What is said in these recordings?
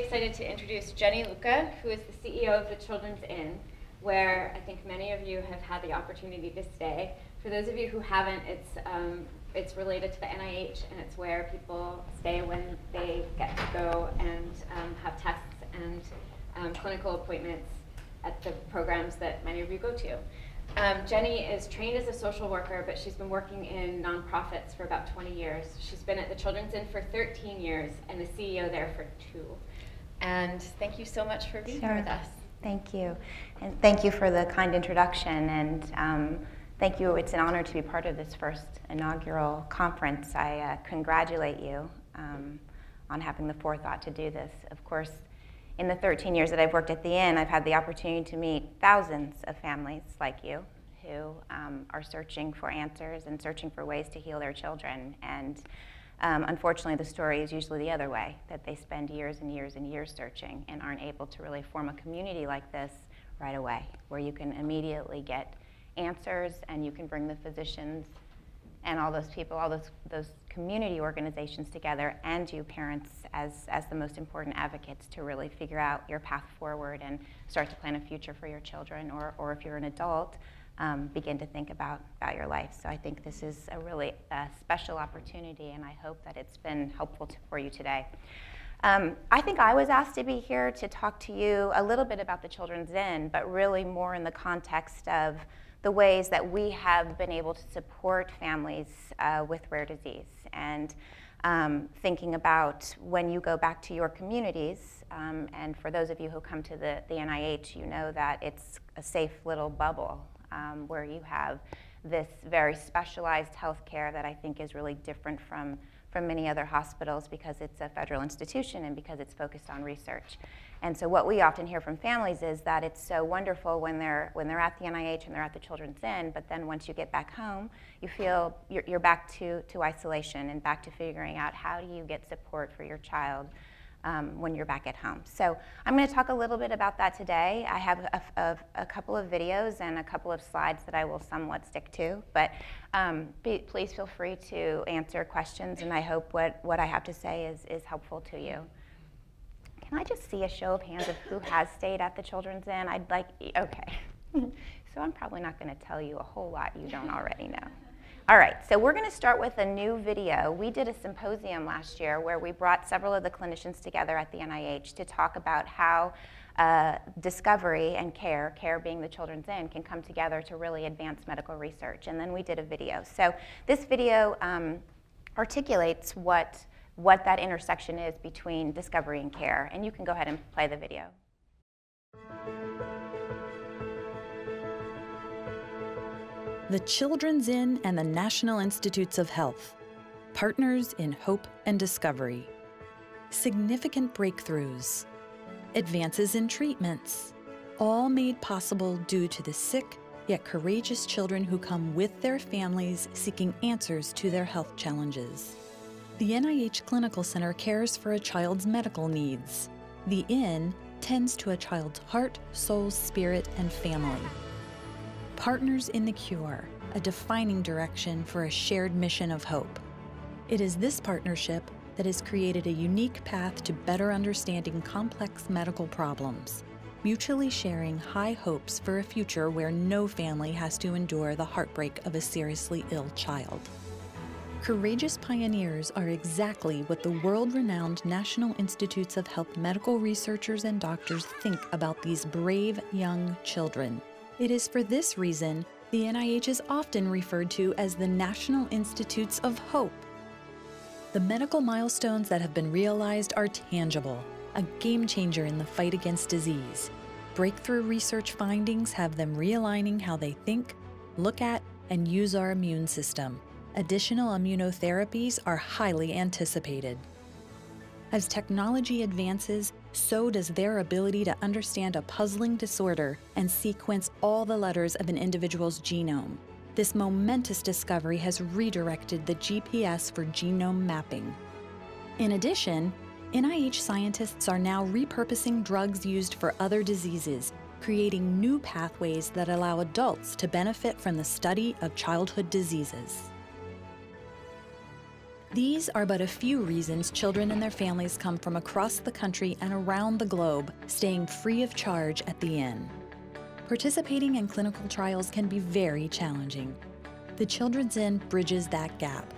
excited to introduce Jennie Luca, who is the CEO of the Children's Inn, where I think many of you have had the opportunity to stay. For those of you who haven't, it's related to the NIH, and it's where people stay when they get to go and have tests and clinical appointments at the programs that many of you go to. Jennie is trained as a social worker, but she's been working in nonprofits for about 20 years. She's been at the Children's Inn for 13 years and the CEO there for 2. And thank you so much for being here with us. Thank you. And thank you for the kind introduction. And thank you. It's an honor to be part of this first inaugural conference. I congratulate you on having the forethought to do this. Of course, in the 13 years that I've worked at the Inn, I've had the opportunity to meet thousands of families like you who are searching for answers and searching for ways to heal their children. And unfortunately, the story is usually the other way, that they spend years and years and years searching and aren't able to really form a community like this right away, where you can immediately get answers and you can bring the physicians and all those people, all those community organizations together, and you parents as the most important advocates to really figure out your path forward and start to plan a future for your children, or if you're an adult, begin to think about your life. So I think this is a really special opportunity, and I hope that it's been helpful for you today. I think I was asked to be here to talk to you a little bit about the Children's Inn, but really more in the context of the ways that we have been able to support families with rare disease, and thinking about when you go back to your communities, and for those of you who come to the NIH, you know that it's a safe little bubble where you have this very specialized health care that I think is really different from many other hospitals, because it's a federal institution and because it's focused on research. And so what we often hear from families is that it's so wonderful when they're at the NIH and they're at the Children's Inn, but then once you get back home, you feel you're back to isolation and back to figuring out how do you get support for your child when you're back at home. So I'm going to talk a little bit about that today. I have a couple of videos and a couple of slides that I will somewhat stick to, but please feel free to answer questions, and I hope what I have to say is helpful to you. Can I just see a show of hands of who has stayed at the Children's Inn? Okay. So I'm probably not going to tell you a whole lot you don't already know. All right, so we're going to start with a new video. We did a symposium last year where we brought several of the clinicians together at the NIH to talk about how discovery and care being the Children's Inn, can come together to really advance medical research. And then we did a video. So this video articulates what that intersection is between discovery and care. And you can go ahead and play the video. The Children's Inn and the National Institutes of Health, partners in hope and discovery. Significant breakthroughs, advances in treatments, all made possible due to the sick yet courageous children who come with their families seeking answers to their health challenges. The NIH Clinical Center cares for a child's medical needs. The Inn tends to a child's heart, soul, spirit, and family. Partners in the Cure, a defining direction for a shared mission of hope. It is this partnership that has created a unique path to better understanding complex medical problems, mutually sharing high hopes for a future where no family has to endure the heartbreak of a seriously ill child. Courageous pioneers are exactly what the world-renowned National Institutes of Health medical researchers and doctors think about these brave young children. It is for this reason the NIH is often referred to as the National Institutes of Hope. The medical milestones that have been realized are tangible, a game changer in the fight against disease. Breakthrough research findings have them realigning how they think, look at, and use our immune system. Additional immunotherapies are highly anticipated. As technology advances, so does their ability to understand a puzzling disorder and sequence all the letters of an individual's genome. This momentous discovery has redirected the GPS for genome mapping. In addition, NIH scientists are now repurposing drugs used for other diseases, creating new pathways that allow adults to benefit from the study of childhood diseases. These are but a few reasons children and their families come from across the country and around the globe, staying free of charge at the Inn. Participating in clinical trials can be very challenging. The Children's Inn bridges that gap.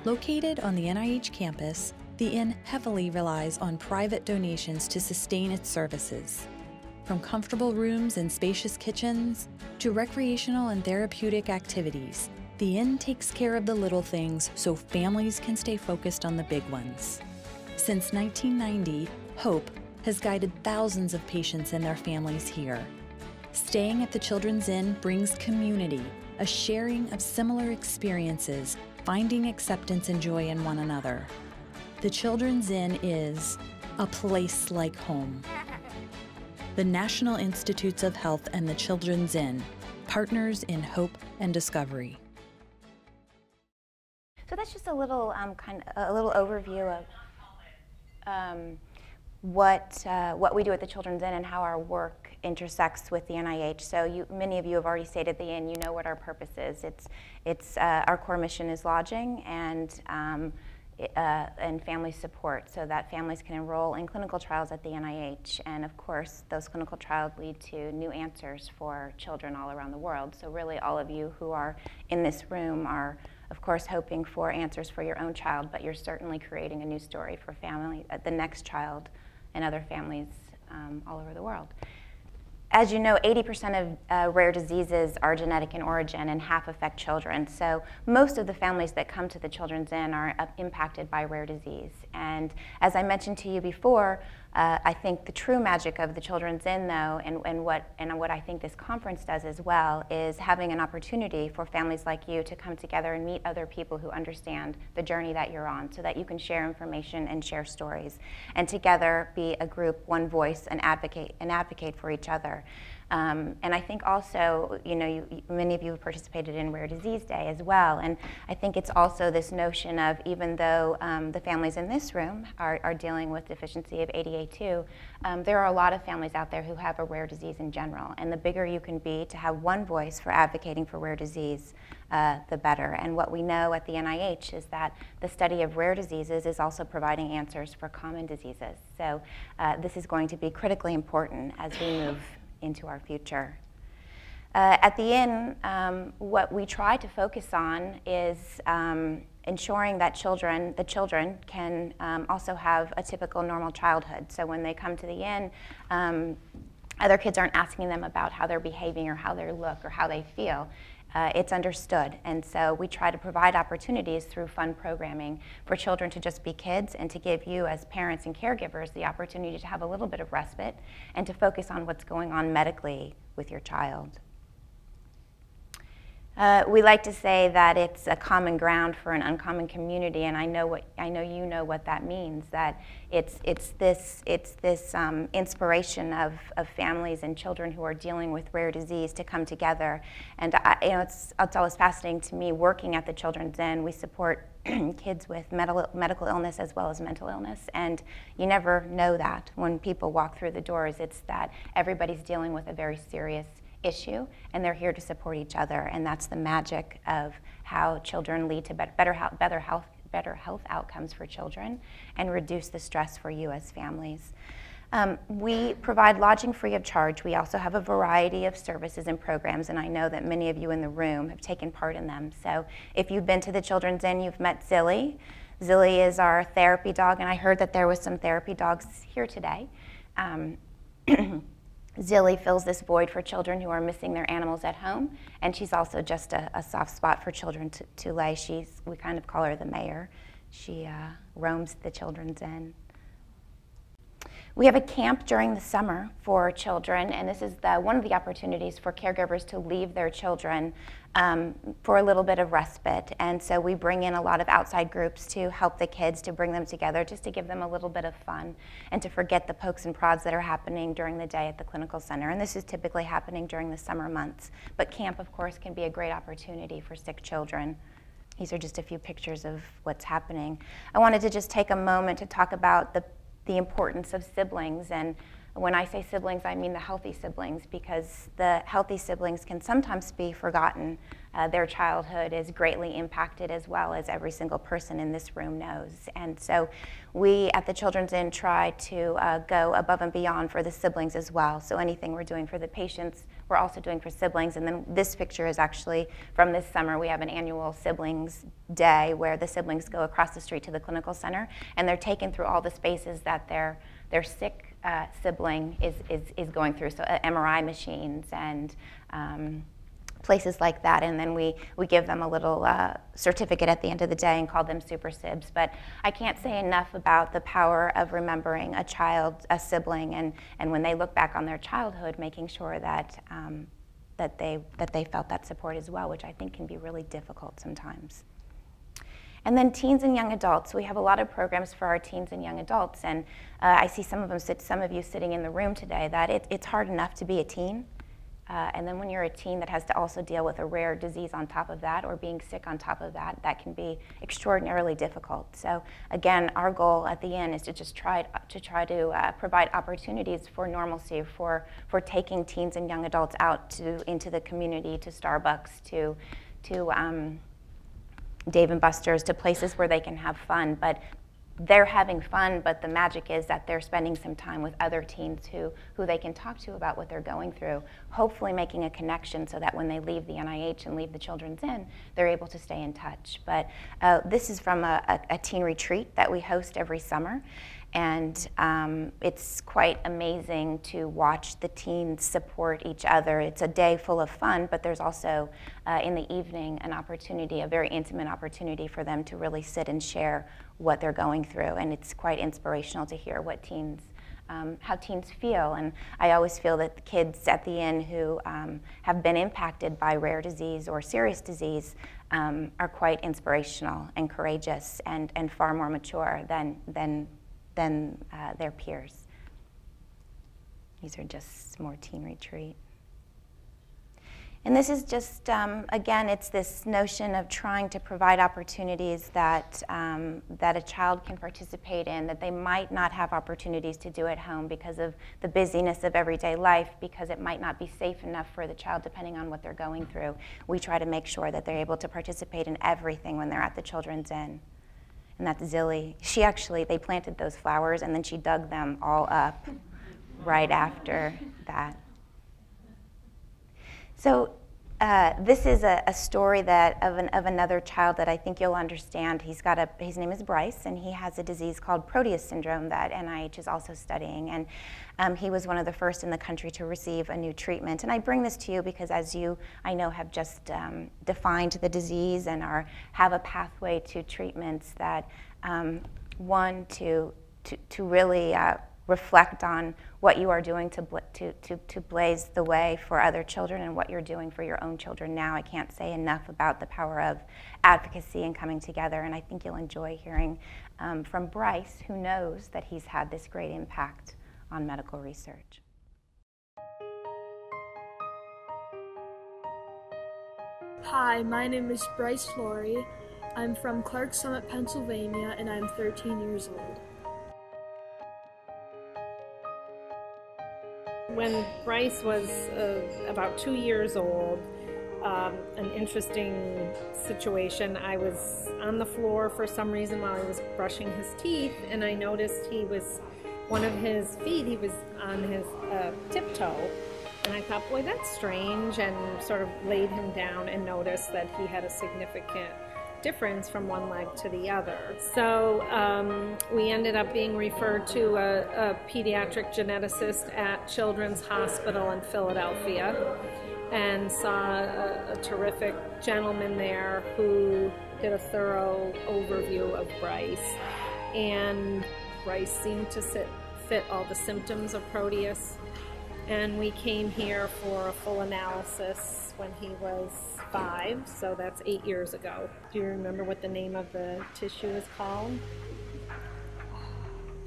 Located on the NIH campus, the Inn heavily relies on private donations to sustain its services. From comfortable rooms and spacious kitchens to recreational and therapeutic activities, the Inn takes care of the little things so families can stay focused on the big ones. Since 1990, Hope has guided thousands of patients and their families here. Staying at the Children's Inn brings community, a sharing of similar experiences, finding acceptance and joy in one another. The Children's Inn is a place like home. The National Institutes of Health and the Children's Inn, partners in hope and discovery. So that's just a little a little overview of what we do at the Children's Inn and how our work intersects with the NIH. So many of you have already stayed at the Inn. You know what our purpose is. It's our core mission is lodging and family support, so that families can enroll in clinical trials at the NIH. And of course, those clinical trials lead to new answers for children all around the world. So really, all of you who are in this room are, of course, hoping for answers for your own child, but you're certainly creating a new story for the next child and other families all over the world. As you know, 80% of rare diseases are genetic in origin and half affect children. So most of the families that come to the Children's Inn are impacted by rare disease. And as I mentioned to you before, I think the true magic of the Children's Inn, though, and what I think this conference does as well, is having an opportunity for families like you to come together and meet other people who understand the journey that you're on, so that you can share information and share stories, and together be a group, one voice, and advocate for each other. And I think also, many of you have participated in Rare Disease Day as well, and I think it's also this notion of, even though the families in this room are dealing with deficiency of ADA2, there are a lot of families out there who have a rare disease in general, and the bigger you can be to have one voice for advocating for rare disease, the better. And what we know at the NIH is that the study of rare diseases is also providing answers for common diseases. So this is going to be critically important as we move into our future. At the Inn, what we try to focus on is ensuring that the children can also have a typical normal childhood. So when they come to the Inn, other kids aren't asking them about how they're behaving or how they look or how they feel. It's understood, and so we try to provide opportunities through fun programming for children to just be kids, and to give you as parents and caregivers the opportunity to have a little bit of respite and to focus on what's going on medically with your child. We like to say that it's a common ground for an uncommon community, and I know you know what that means. That it's this inspiration of families and children who are dealing with rare disease to come together. And it's always fascinating to me working at the Children's Inn. We support kids with medical illness as well as mental illness, and you never know that when people walk through the doors. It's that everybody's dealing with a very serious issue, and they're here to support each other, and that's the magic of how children lead to better health outcomes for children and reduce the stress for you as families. We provide lodging free of charge. We also have a variety of services and programs, and I know that many of you in the room have taken part in them. So if you've been to the Children's Inn, you've met Zilly. Zilly is our therapy dog, and I heard that there was some therapy dogs here today. Zilly fills this void for children who are missing their animals at home, and she's also just a soft spot for children to lay. We kind of call her the mayor. She roams the Children's Inn. We have a camp during the summer for children, and this is one of the opportunities for caregivers to leave their children for a little bit of respite. And so we bring in a lot of outside groups to help the kids, to bring them together, just to give them a little bit of fun and to forget the pokes and prods that are happening during the day at the clinical center. And this is typically happening during the summer months. But camp, of course, can be a great opportunity for sick children. These are just a few pictures of what's happening. I wanted to just take a moment to talk about the importance of siblings and when I say siblings, I mean the healthy siblings, because the healthy siblings can sometimes be forgotten. Their childhood is greatly impacted, as well as every single person in this room knows. And so we at the Children's Inn try to go above and beyond for the siblings as well. So anything we're doing for the patients, we're also doing for siblings. And then this picture is actually from this summer. We have an annual siblings day where the siblings go across the street to the clinical center, and they're taken through all the spaces that their sick sibling is going through, so MRI machines and places like that. And then we give them a little certificate at the end of the day and call them super sibs. But I can't say enough about the power of remembering a sibling, and when they look back on their childhood, making sure that that they felt that support as well, which I think can be really difficult sometimes. And then teens and young adults. We have a lot of programs for our teens and young adults, and I see some of you sitting in the room today, that it's hard enough to be a teen. And then when you're a teen that has to also deal with a rare disease on top of that, or being sick on top of that, that can be extraordinarily difficult. So again, our goal at the end is to just try to provide opportunities for normalcy, for taking teens and young adults out into the community, to Starbucks, to Dave & Buster's, to places where they can have fun. But they're having fun, but the magic is that they're spending some time with other teens who they can talk to about what they're going through, hopefully making a connection so that when they leave the NIH and leave the Children's Inn, they're able to stay in touch. But this is from a teen retreat that we host every summer. And it's quite amazing to watch the teens support each other. It's a day full of fun, but there's also, in the evening, an opportunity, a very intimate opportunity for them to really sit and share what they're going through. And it's quite inspirational to hear what teens, how teens feel. And I always feel that the kids at the inn who have been impacted by rare disease or serious disease are quite inspirational and courageous and far more mature than their peers. These are just more teen retreat. And this is just, again, it's this notion of trying to provide opportunities that a child can participate in, that they might not have opportunities to do at home because of the busyness of everyday life, because it might not be safe enough for the child depending on what they're going through. We try to make sure that they're able to participate in everything when they're at the Children's Inn. And that's Zilly. They planted those flowers and then she dug them all up right after that. So this is a story of another child that I think you'll understand. His name is Bryce, and he has a disease called Proteus syndrome that NIH is also studying. And he was one of the first in the country to receive a new treatment. And I bring this to you because, as you, I know, have just defined the disease and have a pathway to treatments that, one, to really reflect on what you are doing to blaze the way for other children and what you're doing for your own children now. I can't say enough about the power of advocacy and coming together, and I think you'll enjoy hearing from Bryce, who knows that he's had this great impact on medical research. Hi, my name is Bryce Laurie. I'm from Clark Summit, Pennsylvania, and I'm 13 years old. When Bryce was about 2 years old, an interesting situation. I was on the floor for some reason while I was brushing his teeth, and I noticed one of his feet, he was on his tiptoe. And I thought, boy, that's strange, and sort of laid him down and noticed that he had a significant difference from one leg to the other. So we ended up being referred to a pediatric geneticist at Children's Hospital in Philadelphia, and saw a terrific gentleman there who did a thorough overview of Bryce. And Bryce seemed to fit all the symptoms of Proteus. And we came here for a full analysis when he was 5, so that's 8 years ago. Do you remember what the name of the tissue is called?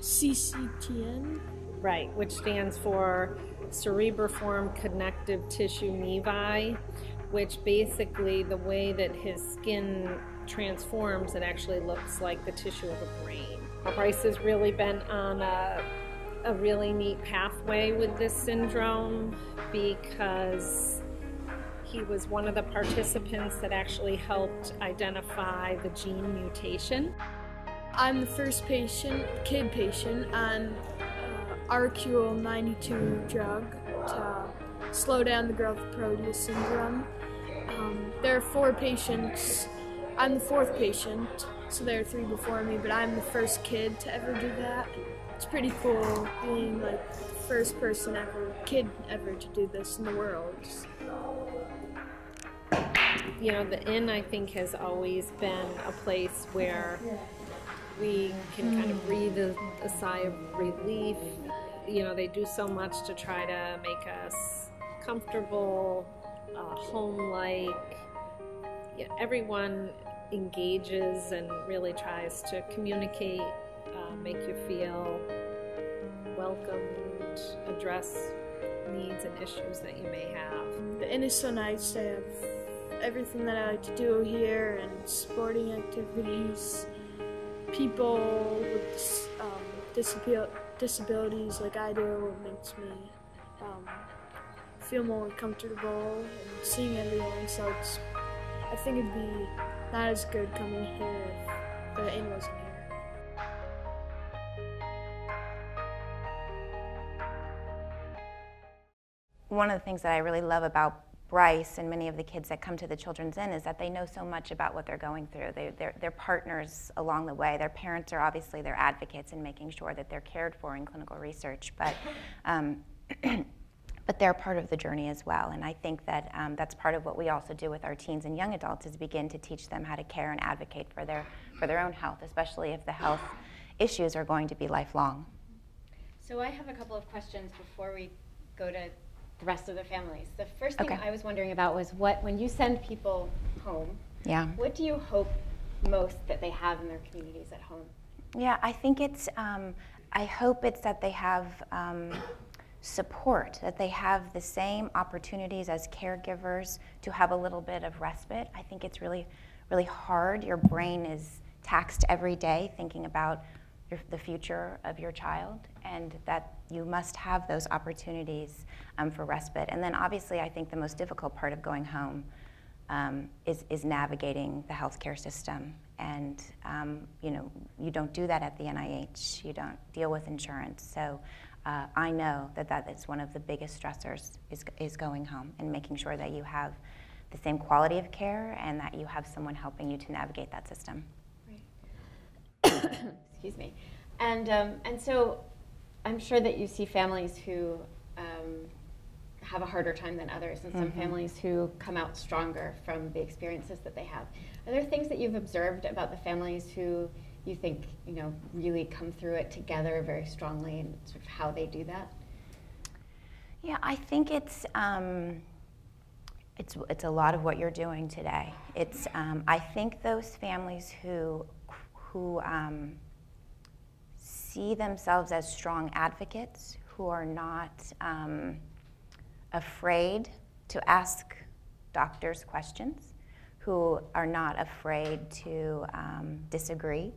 CCTN? Right, which stands for cerebriform connective tissue nevi, which basically the way that his skin transforms, it actually looks like the tissue of a brain. Bryce has really been on a a really neat pathway with this syndrome because he was one of the participants that actually helped identify the gene mutation. I'm the first kid patient on RQL92 drug to slow down the growth of Proteus syndrome. There are 4 patients. I'm the 4th patient, so there are 3 before me, but I'm the first kid to ever do that. It's pretty cool being like the first kid ever to do this in the world. You know, the inn, I think, has always been a place where we can kind of breathe a sigh of relief. You know, they do so much to try to make us comfortable, home-like. Yeah, everyone engages and really tries to communicate, make you feel welcomed, address needs and issues that you may have. The inn is so nice. They have everything that I like to do here and sporting activities. People with disabilities like I do makes me feel more comfortable and seeing everyone, so I think it'd be not as good coming here if the inn wasn't here. One of the things that I really love about Bryce and many of the kids that come to the Children's Inn is that they know so much about what they're going through. They're partners along the way. Their parents are obviously their advocates in making sure that they're cared for in clinical research, but but they're part of the journey as well. And I think that that's part of what we also do with our teens and young adults is begin to teach them how to care and advocate for their own health, especially if the health issues are going to be lifelong. So I have a couple of questions before we go to the rest of the families. The first thing I was wondering about was when you send people home, what do you hope most that they have in their communities at home? Yeah, I think it's, I hope it's that they have support, that they have the same opportunities as caregivers to have a little bit of respite. I think it's really, really hard. Your brain is taxed every day thinking about the future of your child, and that you must have those opportunities for respite. And then obviously I think the most difficult part of going home is navigating the healthcare system. And you know, you don't do that at the NIH. You don't deal with insurance. So I know that is one of the biggest stressors is going home and making sure that you have the same quality of care and that you have someone helping you to navigate that system. Excuse me. And so I'm sure that you see families who have a harder time than others, and some families who come out stronger from the experiences that they have. Are there things that you've observed about the families who you think, you know, really come through it together very strongly, and sort of how they do that? Yeah, I think it's a lot of what you're doing today. It's I think those families who see themselves as strong advocates, who are not afraid to ask doctors questions, who are not afraid to disagree,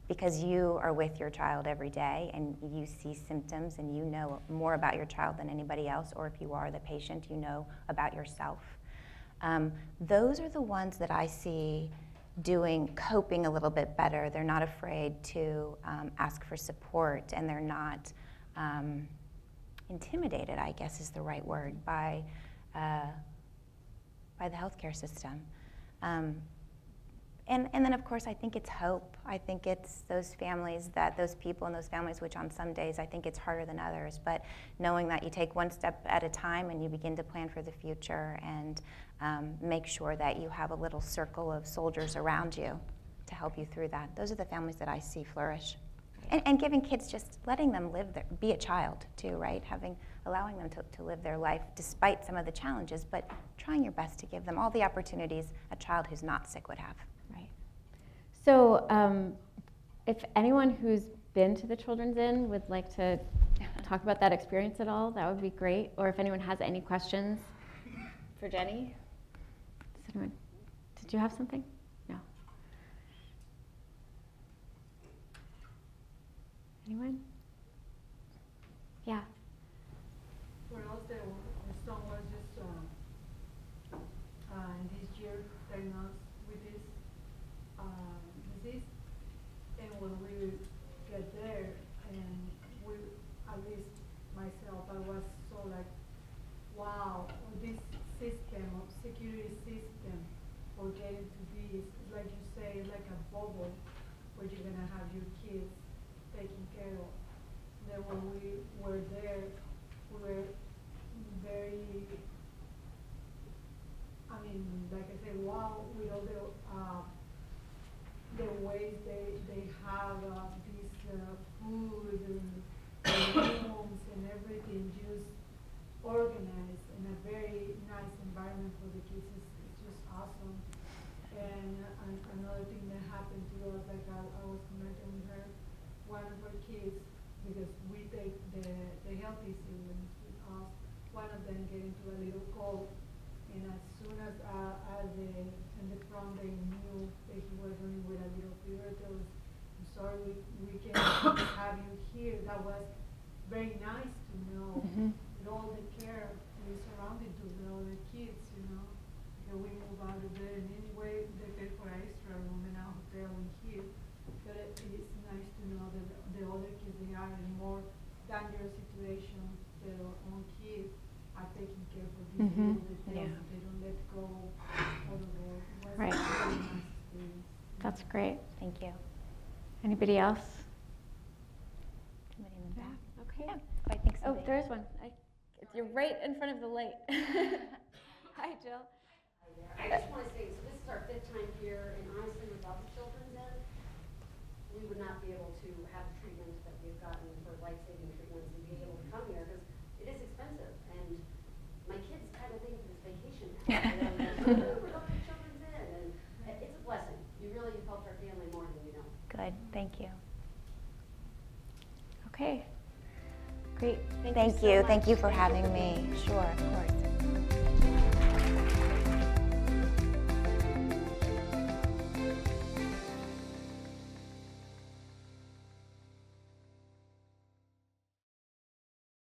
because you are with your child every day and you see symptoms and you know more about your child than anybody else, or if you are the patient, you know about yourself. Those are the ones that I see coping a little bit better. They're not afraid to ask for support, and they're not intimidated, I guess is the right word, by the healthcare system. And then of course I think it's hope. I think it's those people in those families which on some days I think it's harder than others, but knowing that you take one step at a time and you begin to plan for the future and make sure that you have a little circle of soldiers around you to help you through that. Those are the families that I see flourish. And giving kids, just letting them be a child too, right? Allowing them to live their life despite some of the challenges, but trying your best to give them all the opportunities a child who's not sick would have. Right. So if anyone who's been to the Children's Inn would like to talk about that experience at all, that would be great. Or if anyone has any questions for Jennie. Did you have something? No. Anyone? Yeah. For us, the son was just in this year diagnosed with this disease, and when we get there, and we, at least myself, I was so like, wow, this system of security system for getting to this, like you say, like a bubble where you're gonna have your kids taken care of. Then when we were there, we were very, I mean, like I said, wow, with all the ways they have this food and rooms and everything just organized in a very nice environment for the kids. It's just awesome. And another thing that happened to us, like I was commenting with her, one of our kids, because we take the healthy students with us, one of them get into a little cold, and as soon as in the prom they knew that he was running with a little fever, they was, I'm sorry, we can have you here. That was very nice to know, with all the care we surrounded to the other kids, you know. Because we move out of there, and anyway, they pay for extra room in our hotel and here. But it is nice to know that the other kids, they are in more dangerous situations. Their own kids are taking care of these little details. They don't let go of the Lord. It was Right. a very nice experience. That's great. Thank you. Anybody else? Somebody in the back? Okay. Yeah, I think Oh, somebody. there's one. You're right in front of the light. Hi, Jill. I just want to say, so this is our 5th time here, and honestly, without the Children's Inn, we would not be able to have the treatment that we've gotten for life-saving treatments and be able to come here, because it is expensive, and my kids kind of think it's vacation now. We're going to Children's Inn, and it's a blessing. You really have helped our family more than you know. Good, thank you. Okay. Great. Thank you. Thank you for having me. Sure.